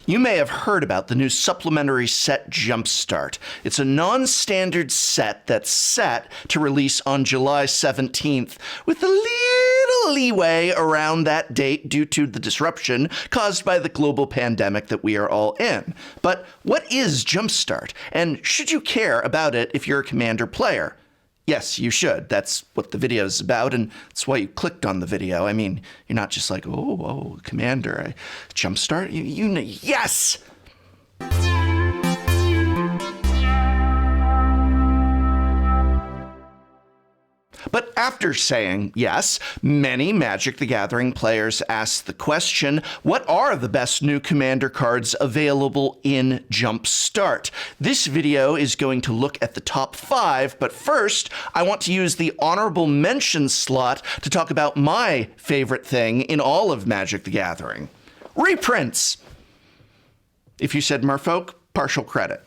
You may have heard about the new supplementary set Jumpstart. It's a non-standard set that's set to release on July 17th, with a little leeway around that date due to the disruption caused by the global pandemic that we are all in. But what is Jumpstart, and should you care about it if you're a Commander player? Yes, you should. That's what the video is about, and that's why you clicked on the video. I mean, you're not just like, oh, Commander, Jumpstart? You know, yes! But after saying yes, many Magic the Gathering players ask the question, what are the best new Commander cards available in Jumpstart? This video is going to look at the top 5, but first, I want to use the honorable mention slot to talk about my favorite thing in all of Magic the Gathering. Reprints! If you said Merfolk, partial credit.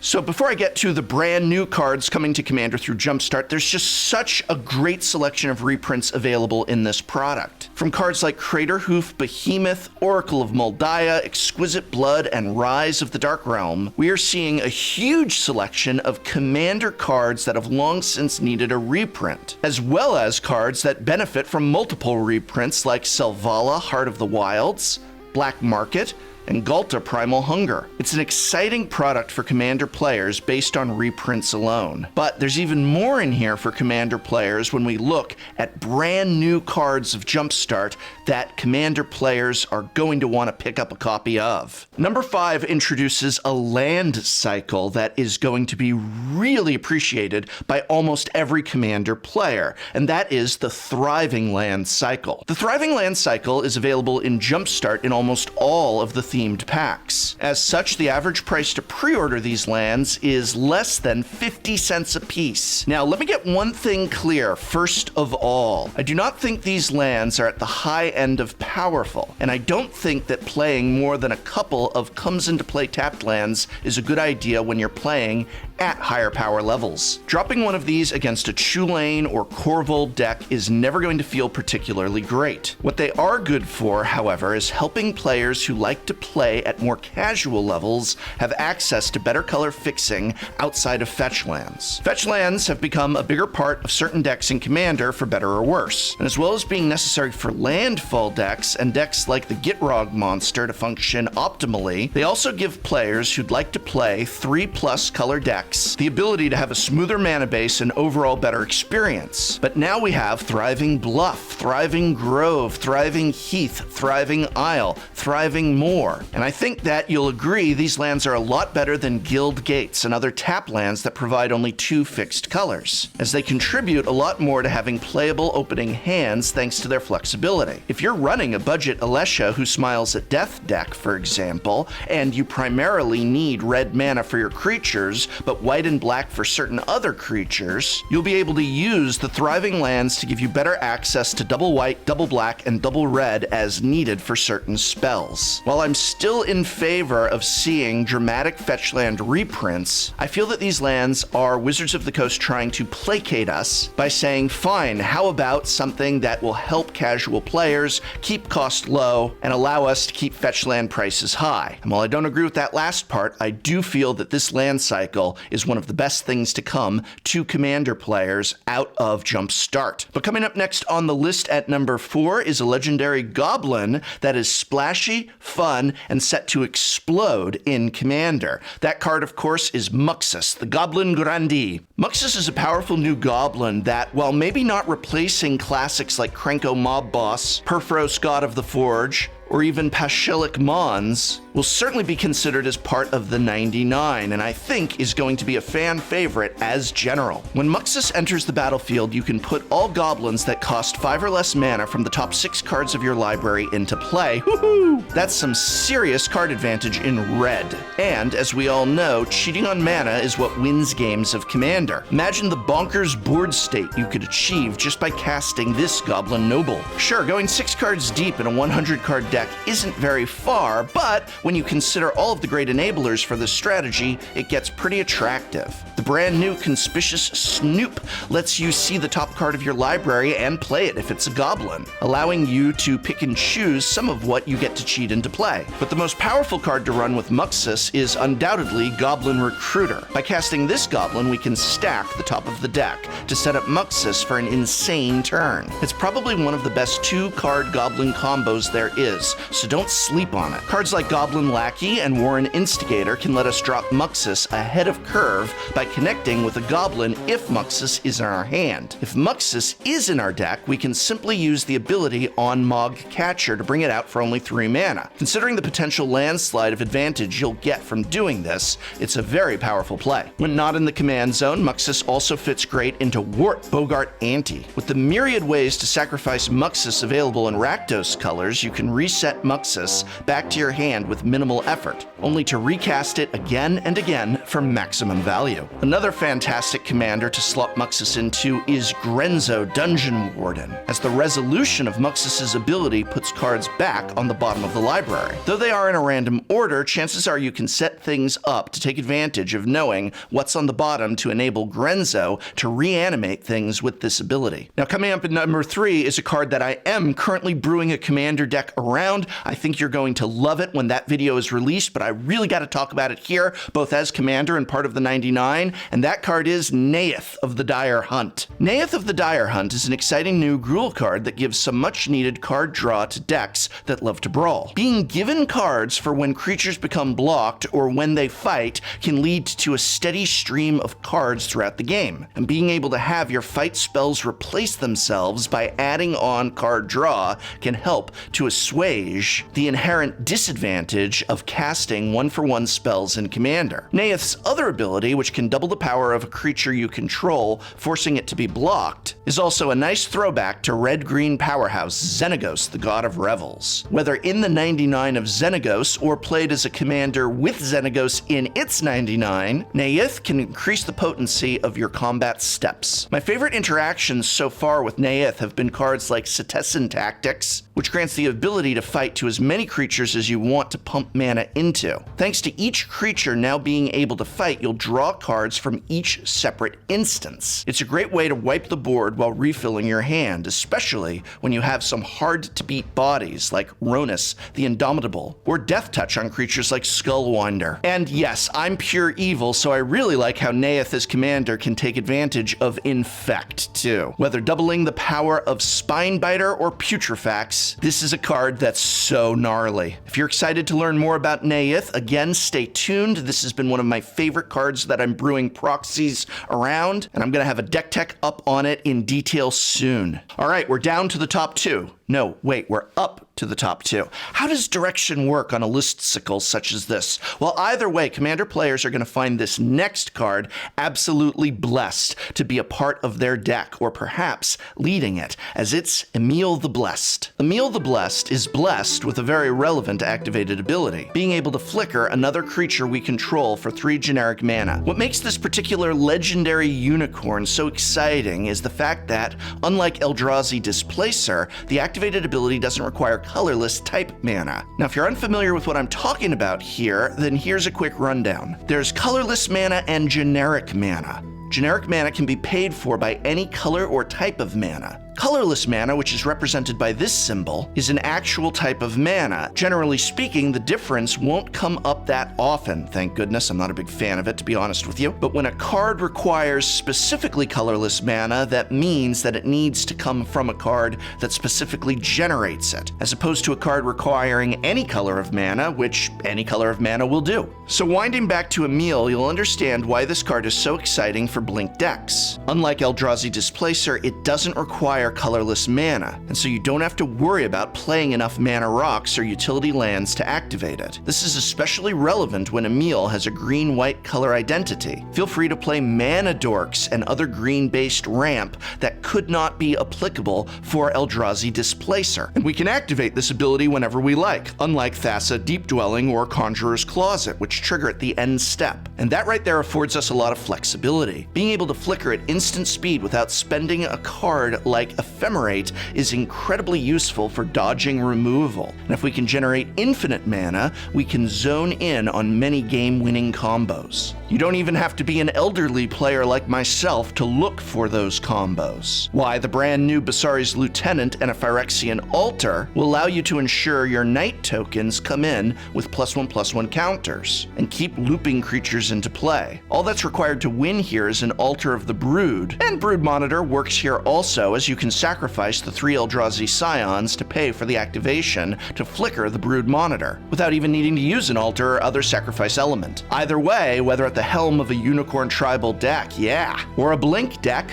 So before I get to the brand new cards coming to Commander through Jumpstart, there's just such a great selection of reprints available in this product. From cards like Craterhoof, Behemoth, Oracle of Moldiah, Exquisite Blood, and Rise of the Dark Realm, we are seeing a huge selection of Commander cards that have long since needed a reprint, as well as cards that benefit from multiple reprints like Selvala, Heart of the Wilds, Black Market, and Galta Primal Hunger. It's an exciting product for Commander players based on reprints alone. But there's even more in here for Commander players when we look at brand new cards of Jumpstart that Commander players are going to want to pick up a copy of. Number 5 introduces a land cycle that is going to be really appreciated by almost every Commander player, and that is the Thriving Land cycle. The Thriving Land cycle is available in Jumpstart in almost all of the themed packs. As such, the average price to pre-order these lands is less than 50 cents a piece. Now, let me get one thing clear first of all. I do not think these lands are at the high end of powerful, and I don't think that playing more than a couple of comes into play tapped lands is a good idea when you're playing at higher power levels. Dropping one of these against a Chulane or Corvold deck is never going to feel particularly great. What they are good for, however, is helping players who like to play at more casual levels have access to better color fixing outside of fetch lands. Fetch lands have become a bigger part of certain decks in Commander for better or worse, and as well as being necessary for landfall decks and decks like the Gitrog monster to function optimally, they also give players who'd like to play 3+ color decks the ability to have a smoother mana base and overall better experience. But now we have Thriving Bluff, Thriving Grove, Thriving Heath, Thriving Isle, Thriving Moor. And I think that you'll agree these lands are a lot better than Guild Gates and other tap lands that provide only 2 fixed colors, as they contribute a lot more to having playable opening hands thanks to their flexibility. If you're running a budget Alesha who smiles at death deck, for example, and you primarily need red mana for your creatures, but white and black for certain other creatures, you'll be able to use the Thriving Lands to give you better access to double white, double black, and double red as needed for certain spells. While I'm still in favor of seeing dramatic fetch land reprints, I feel that these lands are Wizards of the Coast trying to placate us by saying, fine, how about something that will help casual players keep cost low and allow us to keep fetch land prices high. And while I don't agree with that last part, I do feel that this land cycle is one of the best things to come to Commander players out of Jumpstart. But coming up next on the list at number 4 is a legendary goblin that is splashy, fun, and set to explode in Commander. That card, of course, is Muxes, the Goblin Grandee. Muxes is a powerful new goblin that, while maybe not replacing classics like Krenko Mob Boss, Perforos God of the Forge, or even Pashilic Mons, will certainly be considered as part of the 99, and I think is going to be a fan favorite as general. When Muxes enters the battlefield, you can put all goblins that cost 5 or less mana from the top 6 cards of your library into play. Woohoo! That's some serious card advantage in red. And, as we all know, cheating on mana is what wins games of Commander. Imagine the bonkers board state you could achieve just by casting this Goblin Noble. Sure, going 6 cards deep in a 100 card deck deck isn't very far, but when you consider all of the great enablers for this strategy, it gets pretty attractive. The brand new Conspicuous Snoop lets you see the top card of your library and play it if it's a goblin, allowing you to pick and choose some of what you get to cheat into play. But the most powerful card to run with Muxes is undoubtedly Goblin Recruiter. By casting this goblin, we can stack the top of the deck to set up Muxes for an insane turn. It's probably one of the best 2-card goblin combos there is, so don't sleep on it. Cards like Goblin Lackey and Warren Instigator can let us drop Muxes ahead of curve by connecting with a goblin if Muxes is in our hand. If Muxes is in our deck, we can simply use the ability on Mog Catcher to bring it out for only 3 mana. Considering the potential landslide of advantage you'll get from doing this, it's a very powerful play. When not in the command zone, Muxes also fits great into Wart, Bogart, Ante. With the myriad ways to sacrifice Muxes available in Rakdos colors, you can reset Muxes back to your hand with minimal effort, only to recast it again and again for maximum value. Another fantastic commander to slot Muxes into is Grenzo, Dungeon Warden, as the resolution of Muxes' ability puts cards back on the bottom of the library. Though they are in a random order, chances are you can set things up to take advantage of knowing what's on the bottom to enable Grenzo to reanimate things with this ability. Now, coming up at number 3 is a card that I am currently brewing a commander deck around. I think you're going to love it when that video is released, but I really got to talk about it here, both as commander and part of the 99, and that card is Neith of the Dire Hunt. Neith of the Dire Hunt is an exciting new Gruul card that gives some much-needed card draw to decks that love to brawl. Being given cards for when creatures become blocked or when they fight can lead to a steady stream of cards throughout the game, and being able to have your fight spells replace themselves by adding on card draw can help to assuage the inherent disadvantage of casting 1-for-1 spells in Commander. Neith's other ability, which can double the power of a creature you control, forcing it to be blocked, is also a nice throwback to red-green powerhouse Xenagos, the god of revels. Whether in the 99 of Xenagos or played as a commander with Xenagos in its 99, Neith can increase the potency of your combat steps. My favorite interactions so far with Neith have been cards like Cetizen Tactics, which grants the ability to fight to as many creatures as you want to pump mana into. Thanks to each creature now being able to fight, you'll draw cards from each separate instance. It's a great way to wipe the board while refilling your hand, especially when you have some hard-to-beat bodies like Ronus the Indomitable, or Death Touch on creatures like Skullwinder. And yes, I'm pure evil, so I really like how Neith as commander can take advantage of Infect too. Whether doubling the power of Spinebiter or Putrefax, this is a card that's so gnarly. If you're excited to learn more about Neith, again, stay tuned. This has been one of my favorite cards that I'm brewing proxies around, and I'm gonna have a deck tech up on it in detail soon. All right, we're down to the top 2. No, wait, we're up to the top 2. How does direction work on a listicle such as this? Well, either way, Commander players are going to find this next card absolutely blessed to be a part of their deck, or perhaps leading it, as it's Emil the Blessed. Emil the Blessed is blessed with a very relevant activated ability, being able to flicker another creature we control for 3 generic mana. What makes this particular legendary unicorn so exciting is the fact that, unlike Eldrazi Displacer, the activated ability doesn't require colorless type mana. Now, if you're unfamiliar with what I'm talking about here, then here's a quick rundown. There's colorless mana and generic mana. Generic mana can be paid for by any color or type of mana. Colorless mana, which is represented by this symbol, is an actual type of mana. Generally speaking, the difference won't come up that often, thank goodness. I'm not a big fan of it, to be honest with you. But when a card requires specifically colorless mana, that means that it needs to come from a card that specifically generates it, as opposed to a card requiring any color of mana, which any color of mana will do. So winding back to Emil, you'll understand why this card is so exciting for Blink decks. Unlike Eldrazi Displacer, it doesn't require colorless mana, and so you don't have to worry about playing enough mana rocks or utility lands to activate it. This is especially relevant when Emil has a green-white color identity. Feel free to play Mana Dorks and other green-based ramp that could not be applicable for Eldrazi Displacer, and we can activate this ability whenever we like, unlike Thassa Deep Dwelling or Conjurer's Closet, which trigger at the end step. And that right there affords us a lot of flexibility. Being able to flicker at instant speed without spending a card like Ephemerate is incredibly useful for dodging removal. And if we can generate infinite mana, we can zone in on many game-winning combos. You don't even have to be an elderly player like myself to look for those combos. Why, the brand new Basari's Lieutenant and a Phyrexian Altar will allow you to ensure your Knight tokens come in with +1/+1 counters, and keep looping creatures into play. All that's required to win here is an Altar of the Brood, and Brood Monitor works here also, as you can sacrifice the 3 Eldrazi Scions to pay for the activation to flicker the Brood Monitor, without even needing to use an altar or other sacrifice element. Either way, whether at the helm of a Unicorn Tribal deck, yeah, or a Blink deck,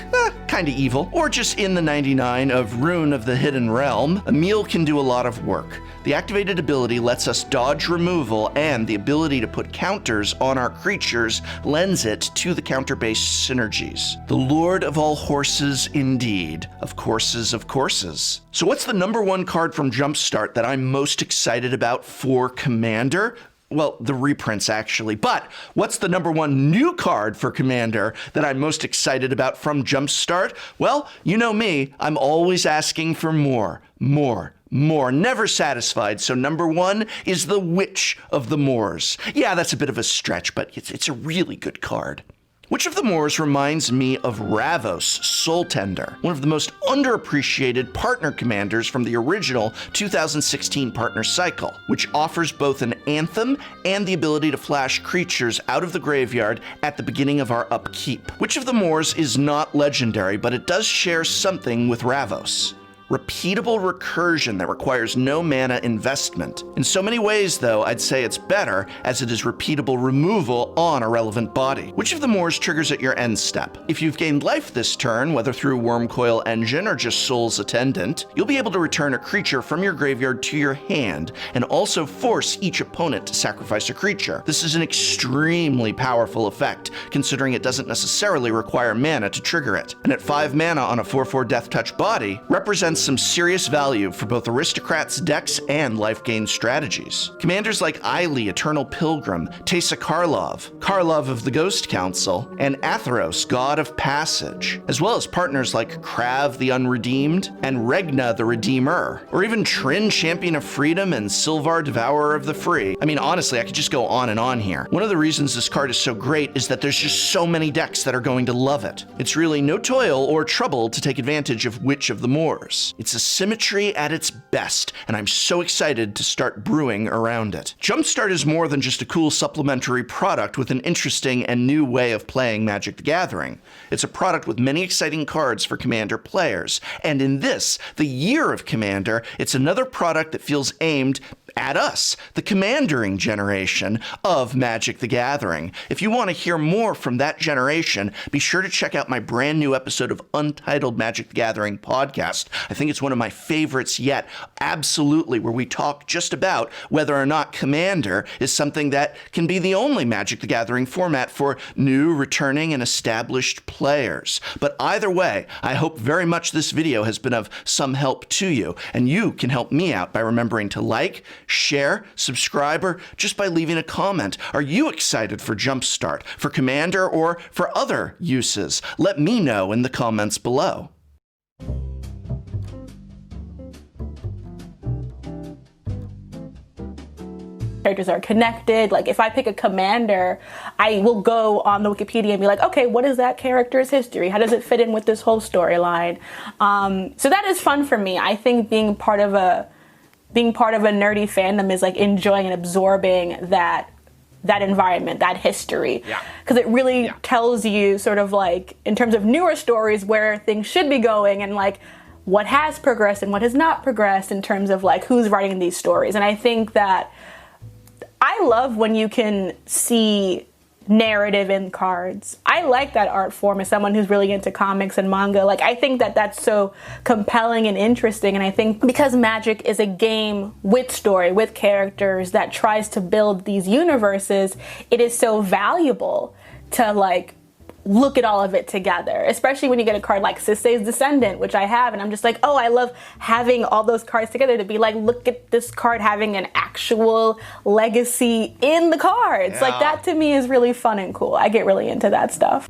kinda evil, or just in the 99 of Rune of the Hidden Realm, Emil can do a lot of work. The activated ability lets us dodge removal, and the ability to put counters on our creatures lends it to the counter-based synergies. The Lord of all horses indeed. Of courses of courses. So what's the #1 card from Jumpstart that I'm most excited about for Commander? Well, the reprints, actually. But what's the #1 new card for Commander that I'm most excited about from Jumpstart? Well, you know me, I'm always asking for more, never satisfied. So #1 is the Witch of the Moors. Yeah, that's a bit of a stretch, but it's a really good card. Witch of the Moors reminds me of Ravos, Soul Tender, one of the most underappreciated partner commanders from the original 2016 partner cycle, which offers both an anthem and the ability to flash creatures out of the graveyard at the beginning of our upkeep. Witch of the Moors is not legendary, but it does share something with Ravos. Repeatable recursion that requires no mana investment. In so many ways, though, I'd say it's better, as it is repeatable removal on a relevant body. Witch of the Moors triggers at your end step. If you've gained life this turn, whether through Wormcoil Engine or just Soul's Attendant, you'll be able to return a creature from your graveyard to your hand, and also force each opponent to sacrifice a creature. This is an extremely powerful effect, considering it doesn't necessarily require mana to trigger it. And at 5 mana on a 4/4 Death Touch body, represents some serious value for both Aristocrats decks and life gain strategies. Commanders like Eiley, Eternal Pilgrim, Teysa Karlov of the Ghost Council, and Atheros, God of Passage, as well as partners like Krav the Unredeemed and Regna the Redeemer, or even Trin, Champion of Freedom, and Sylvar, Devourer of the Free. I mean, honestly, I could just go on and on here. One of the reasons this card is so great is that there's just so many decks that are going to love it. It's really no toil or trouble to take advantage of Witch of the Moors. It's a symmetry at its best, and I'm so excited to start brewing around it. Jumpstart is more than just a cool supplementary product with an interesting and new way of playing Magic the Gathering. It's a product with many exciting cards for Commander players, and in this, the year of Commander, it's another product that feels aimed at us, the commandering generation of Magic the Gathering. If you want to hear more from that generation, be sure to check out my brand new episode of Untitled Magic the Gathering podcast. I think it's one of my favorites yet, absolutely, where we talk just about whether or not Commander is something that can be the only Magic the Gathering format for new, returning, and established players. But either way, I hope very much this video has been of some help to you, and you can help me out by remembering to like, share, subscribe, or just by leaving a comment. Are you excited for Jumpstart, for Commander, or for other uses? Let me know in the comments below. Characters are connected. Like if I pick a commander, I will go on the Wikipedia and be like, okay, what is that character's history? How does it fit in with this whole storyline? So that is fun for me. I think being part of a nerdy fandom is like enjoying and absorbing that environment, that history. Because it really tells you sort of like, in terms of newer stories, where things should be going and like what has progressed and what has not progressed in terms of like who's writing these stories. And I think that I love when you can see narrative in cards. I like that art form as someone who's really into comics and manga. Like I think that that's so compelling and interesting, and I think because Magic is a game with story, with characters that tries to build these universes, it is so valuable to like look at all of it together, especially when you get a card like Sisay's Descendant, which I have, and I'm just like, oh, I love having all those cards together to be like, look at this card having an actual legacy in the cards. Like that to me is really fun and cool. I get really into that stuff.